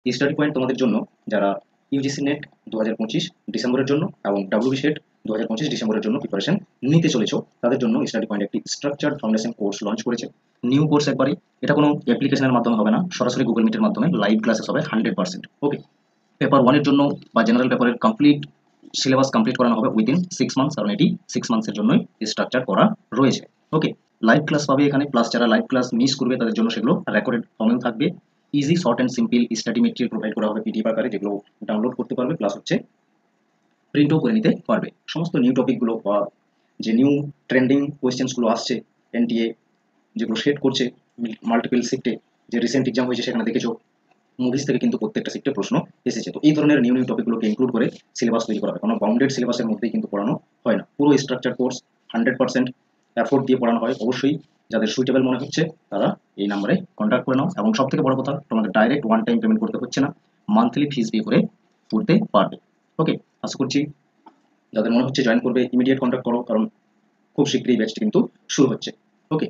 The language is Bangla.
স্টাডি পয়েন্ট তোমাদের জন্য যারা ইউজিসি নেট 2025 ডিসেম্বরের জন্য এবং ডাব্লিউবি সেট 2025 ডিসেম্বরের জন্য প্রিপারেশন নিতে চলেছো, তাদের জন্য স্টাডি পয়েন্ট একটি স্ট্রাকচার্ড ফাউন্ডেশন কোর্স লঞ্চ করেছে। নিউ কোর্স একবারই, এটা কোনো অ্যাপ্লিকেশনের মাধ্যমে হবে না, সরাসরি গুগল মিটের মাধ্যমে লাইভ ক্লাসেস হবে 100%। ওকে, পেপার 1 এর জন্য বা জেনারেল পেপারের কমপ্লিট সিলেবাস কমপ্লিট করানো হবে উইদিন 6 মান্থস, কারণ এটি 6 মান্থসের জন্যই স্ট্রাকচার করা রয়েছে। ওকে, লাইভ ক্লাস পাবে এখানে, প্লাস যারা লাইভ ক্লাস মিস করবে তাদের জন্য সেগুলো রেকর্ডেড ফর্মেও থাকবে। Easy short and simple study material provide করা হবে পিডিএফ আকারে, যেগুলো ডাউনলোড করতে পারবে, প্লাস হচ্ছে প্রিন্টও করে নিতে পারবে। সমস্ত নিউ টপিকগুলো বা যে নিউ ট্রেন্ডিং কোয়েশ্চেন্সগুলো আসছে এনটিএ যেগুলো সেট করছে মাল্টিপল শিফটে, যে রিসেন্ট এক্সাম হয়েছে সেখানে দেখেছো মুভিজ থেকে কিন্তু প্রত্যেকটা শিফটে প্রশ্ন এসেছে। তো এই ধরনের নিউ টপিকগুলোকে ইনক্লুড করে সিলেবাস তৈরি করা হয়, কোনো বাউন্ডেড সিলেবাসের মধ্যেই কিন্তু পড়ানো হয় না, পুরো স্ট্রাকচার কোর্স 100% এফোর্ট দিয়ে পড়ানো হয়। অবশ্যই যাদের সুইটেবল মনে হচ্ছে তারা এই নাম্বারে কন্ট্যাক্ট করে নাও, এবং সব থেকে বড় কথা, তোমাদের ডাইরেক্ট ওয়ান টাইম পেমেন্ট করতে হচ্ছে না, মান্থলি ফিস পে করে পড়তে পারবে। ওকে, আশা করছি যাদের মনে হচ্ছে জয়েন করবে ইমিডিয়েট কন্ট্যাক্ট করো, কারণ খুব শীঘ্রই ব্যাচটি কিন্তু শুরু হচ্ছে। ওকে।